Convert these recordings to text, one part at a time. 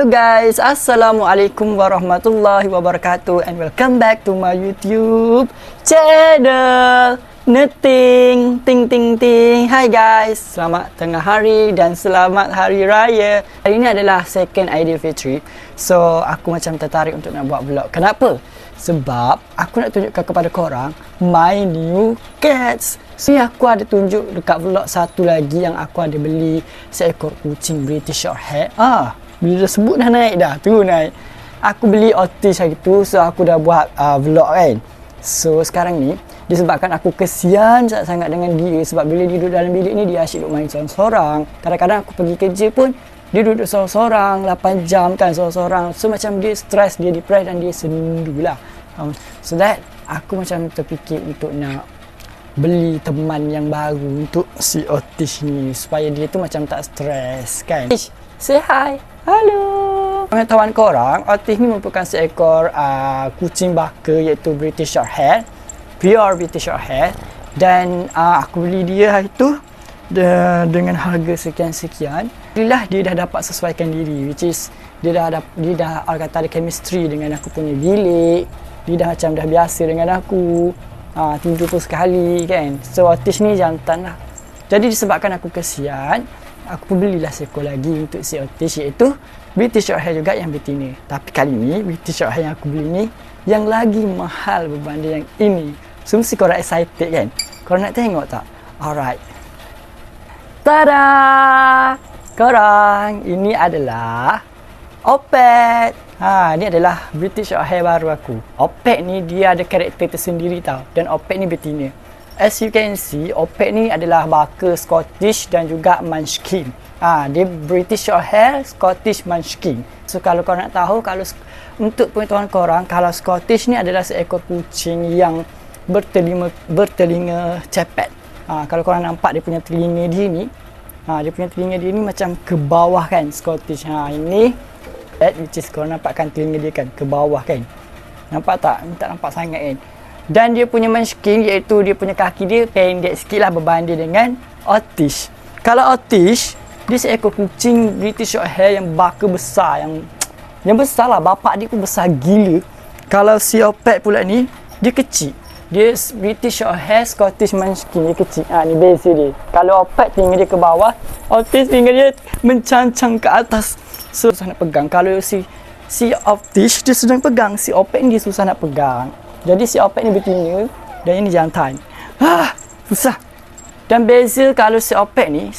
Hello guys, Assalamualaikum warahmatullahi wabarakatuh and welcome back to my YouTube channel Neting Ting Ting Ting. Hai guys, selamat tengah hari dan selamat hari raya. Hari ini adalah second Aidilfitri. So aku macam tertarik untuk nak buat vlog. Kenapa? Sebab aku nak tunjukkan kepada korang my new cats. So aku ada tunjuk dekat vlog satu lagi yang aku ada beli seekor kucing British Shorthair. Bila dah sebut dah naik dah, tu naik. Aku beli Otis hari tu, so aku dah buat vlog kan. So sekarang ni disebabkan aku kesian sangat dengan dia, sebab bila dia duduk dalam bilik ni dia asyik duduk main sorang-sorang. Kadang-kadang aku pergi kerja pun dia duduk sorang-sorang 8 jam kan sorang-sorang. So macam dia stres, dia depressed dan dia sendu lah. So that aku macam terfikir untuk nak beli teman yang baru untuk si Otis ni supaya dia tu macam tak stres kan. Say hi. Halo. Pengetahuan korang, Otis ni merupakan seekor kucing baka iaitu British Shorthair, pure British Shorthair, dan aku beli dia hari tu dengan harga sekian-sekian. Alhamdulillah dia dah dapat sesuaikan diri, which is dia dah orang kata ada chemistry dengan aku punya bilik. Dia dah macam dah biasa dengan aku. Tidur pun sekali kan. So Otis ni jantan lah. Jadi disebabkan aku kesian, aku pun belilah seekor lagi untuk si Otis, iaitu British Shorthair juga yang betina. Tapi kali ni British Shorthair yang aku beli ni yang lagi mahal berbanding yang ini. So mesti korang excited kan? Korang nak tengok tak? Alright. Tada! Korang, ini adalah Opet. Ni adalah British Shorthair baru aku. Opet ni dia ada karakter tersendiri tau. Dan Opet ni betina. As you can see, Opet ni adalah baka Scottish dan juga Munchkin. Dia British Shorthair, Scottish Munchkin. So kalau korang nak tahu, kalau untuk pengetahuan korang, kalau Scottish ni adalah seekor kucing yang bertelinga cepet. Kalau korang nampak dia punya telinga dia ni, macam ke bawah kan Scottish. Ini which is korang nampakkan telinga dia kan ke bawah kan. Nampak tak? Tak nampak sangat kan. Dan dia punya Munchkin iaitu dia punya kaki dia pendek sikit lah berbanding dengan Otis. Kalau Otis, dia seekor kucing British Shorthair yang baka besar, yang besar lah. Bapak dia pun besar gila. Kalau si Opet pula ni, dia kecil. Dia British Shorthair, Scottish Munchkin, dia kecil. Ni beza dia. Kalau Opet tinggal dia ke bawah, Otis tinggal dia mencancang ke atas. So susah nak pegang. Kalau si Otis dia sedang pegang, si Opet ni dia susah nak pegang. Jadi si Opet ni betina dan ini jantan. Susah. Dan beza kalau si Opet ni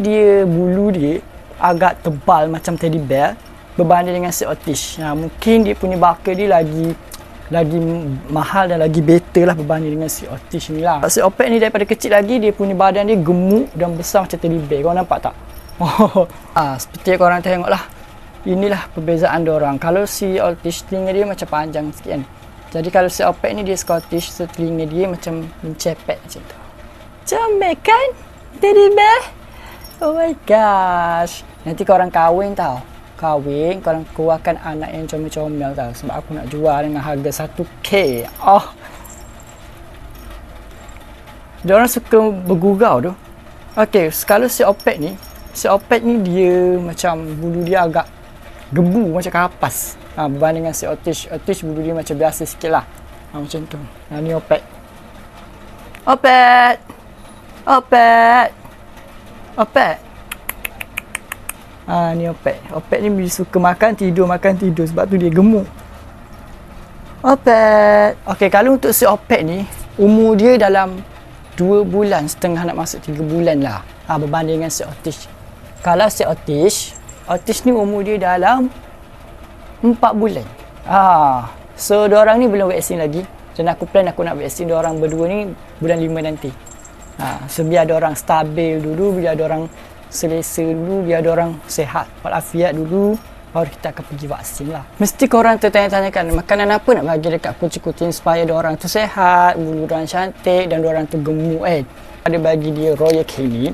dia bulu dia agak tebal macam teddy bear berbanding dengan si Otis. Mungkin dia punya baka dia lagi mahal dan lagi better lah berbanding dengan si Otis ni lah. Si Opet ni daripada kecil lagi dia punya badan dia gemuk dan besar macam teddy bear. Korang nampak tak? Seperti yang korang tengok lah. Inilah perbezaan diorang. Kalau si Otis telinga dia macam panjang sikit kan. Jadi kalau si Opet ni dia Scottish, so telinga dia macam mencepet macam tu. Comel kan? Teddy bear? Oh my gosh. Nanti korang kahwin tau. Korang keluarkan anak yang comel-comel tau. Sebab aku nak jual dengan harga 1k. Diorang suka bergurau tu. Okay, kalau si Opet ni dia macam bulu dia agak gebu macam kapas. Berbanding dengan si Otis. Otis bulu dia macam biasa sikit lah. Macam tu. Ni Opet. Ni Opet. Opet ni dia suka makan tidur sebab tu dia gemuk. Opet. Okay, kalau untuk si Opet ni, umur dia dalam 2 bulan setengah nak masuk 3 bulan lah. Berbanding dengan si Otis. Kalau si Otis ni umur dia dalam 4 bulan. So diorang ni belum vaksin lagi. Dan aku nak vaksin diorang berdua ni bulan 5 nanti. So biar diorang stabil dulu, biar diorang selesa dulu, biar diorang sihat walafiat dulu, baru kita akan pergi vaksin lah. Mesti korang tertanya-tanyakan makanan apa nak bagi dekat kucing-kucing supaya diorang tu sihat, bulu diorang cantik dan diorang tu gemuk kan. Ada bagi dia Royal Canin.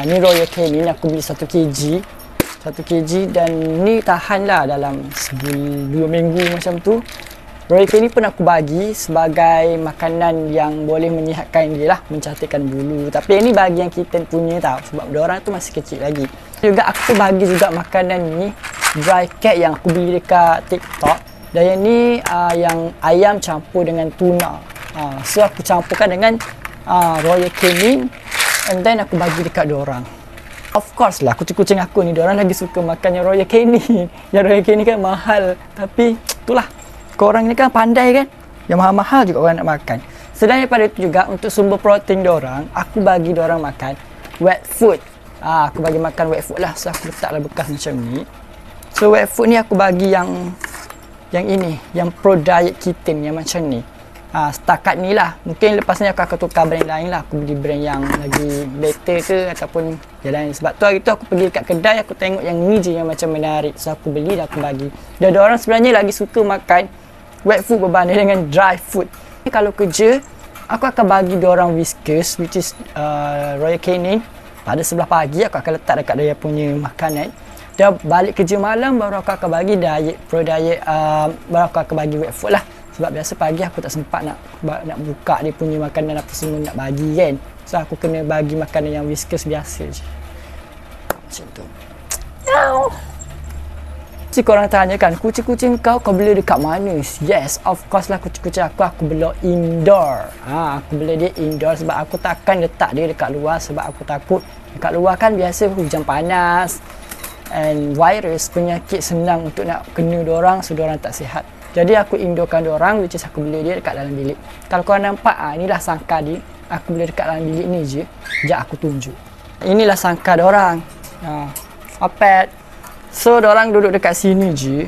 Ni Royal Canin aku beli 1 kg dan ni tahan lah dalam 2 minggu macam tu. Royal Canin pun aku bagi sebagai makanan yang boleh menyihatkan dia lah, mencantikkan bulu. Tapi ini bagi yang kita punya tau, sebab diorang tu masih kecil lagi. Juga aku bagi juga makanan ni dry cat yang aku beli dekat TikTok. Dan yang ni yang ayam campur dengan tuna. So aku campurkan dengan Royal Canin, and then aku bagi dekat diorang. Of course lah, kucing-kucing aku ni diorang lagi suka makan yang Royal Canin. Yang Royal Canin kan mahal, tapi itulah, korang ni kan pandai kan, yang mahal-mahal juga orang nak makan. Selain daripada itu juga, untuk sumber protein diorang, aku bagi diorang makan wet food. Aku bagi makan wet food lah. So aku letaklah bekas macam ni. So wet food ni aku bagi yang ini, yang pro diet kitten, yang macam ni. Setakat ni lah. Mungkin lepas ni aku akan tukar brand lain lah. Aku beli brand yang lagi better ke, ataupun yang lain. Sebab tu hari tu aku pergi dekat kedai, aku tengok yang ni je yang macam menarik. So aku beli dan aku bagi. Dan diorang sebenarnya lagi suka makan wet food berbanding dengan dry food. Kalau kerja, aku akan bagi diorang Whiskas, which is Royal Canin. Pada sebelah pagi aku akan letak dekat dia punya makanan. Dan balik kerja malam baru aku akan bagi pro diet, baru aku akan bagi wet food lah. Sebab biasa pagi aku tak sempat nak buka dia punya makanan apa semua nak bagi kan. So aku kena bagi makanan yang Whiskas biasa je. Macam tu. Si korang tanya kan, kucing-kucing kau beli dekat mana? Yes, of course lah, kucing-kucing aku beli indoor. Aku beli dia indoor sebab aku takkan letak dia dekat luar, sebab aku takut dekat luar kan biasa hujan panas and virus, penyakit senang untuk nak kena diorang, so diorang tak sihat. Jadi aku indoorkan diorang, which is aku beli dia dekat dalam bilik. Kalau korang nampak, inilah sangkar dia. Aku beli dekat dalam bilik ni je. Sekejap aku tunjuk. Inilah sangkar diorang. Apet. So diorang duduk dekat sini je.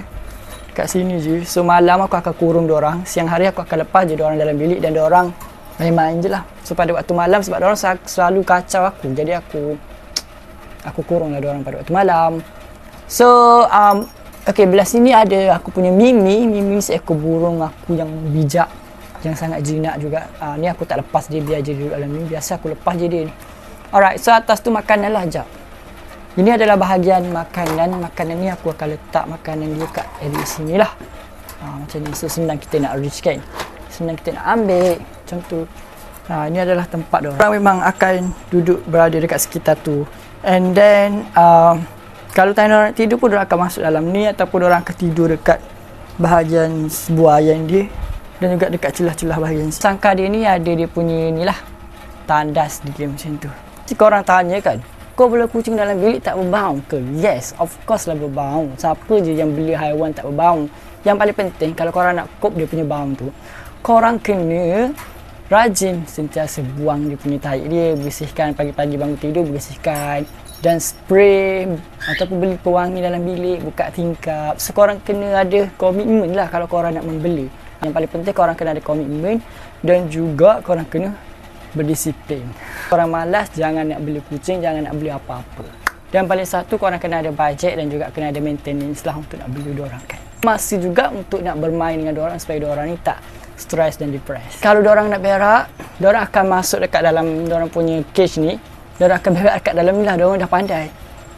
Dekat sini je. So malam aku akan kurung diorang. Siang hari aku akan lepas je diorang dalam bilik dan diorang main-main je lah. So pada waktu malam, sebab diorang selalu kacau aku, jadi aku kurung lah diorang pada waktu malam. So okay, belah sini ada aku punya Mimi. Mimi seekor burung aku yang bijak, yang sangat jinak juga. Ni aku tak lepas dia, biar je duduk dalam ni. Biasa aku lepas je dia ni. Alright, so atas tu makanan lah jap. Ini adalah bahagian makanan. Makanan ni aku akan letak makanan dia kat area sini lah. Macam ni. So senang kita nak reach kan. Senang kita nak ambil. Macam tu. Ini adalah tempat diorang. Orang memang akan duduk berada dekat sekitar tu. And then kalau tanya orang tidur pun diorang akan masuk dalam ni, ataupun diorang akan tidur dekat bahagian buaian dia. Dan juga dekat celah-celah bahagian sini. Sangkar dia ni ada dia punya ni lah, tandas dia macam tu. Jika orang tanya kan, kau bela kucing dalam bilik tak berbau ke? Yes, of course lah berbau. Siapa je yang beli haiwan tak berbau? Yang paling penting, kalau korang nak cope dia punya bau tu, korang kena rajin sentiasa buang dia punya tahi dia. Bersihkan pagi-pagi bangun tidur, bersihkan. Dan spray ataupun beli pewangi dalam bilik, buka tingkap. So korang kena ada komitmen lah kalau korang nak membeli. Yang paling penting korang kena ada komitmen, dan juga korang kena berdisiplin. Korang malas, jangan nak beli kucing, jangan nak beli apa-apa. Dan paling satu, korang kena ada bajet dan juga kena ada maintenance lah untuk nak beli diorang kan. Masih juga untuk nak bermain dengan diorang supaya diorang ni tak stress dan depressed. Kalau diorang nak berak, diorang akan masuk dekat dalam diorang punya cage ni. Diorang akan berak dekat dalam ni lah, diorang dah pandai.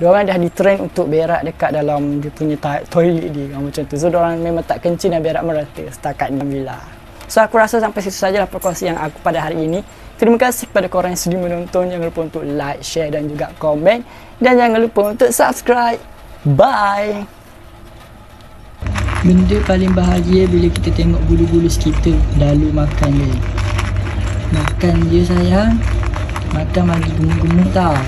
Diorang dah ditrain untuk berak dekat dalam dia punya toilet dia, macam tu. So diorang memang tak kencing dan berak merata setakat ni. Alhamdulillah. So aku rasa sampai situ sajalah perkongsian aku pada hari ini. Terima kasih kepada korang yang sudi menonton. Jangan lupa untuk like, share dan juga komen. Dan jangan lupa untuk subscribe. Bye. Benda paling bahagia bila kita tengok bulu-bulu kita lalu makan dia. Makan je sayang. Makan bagi gemuk-gemuk tau.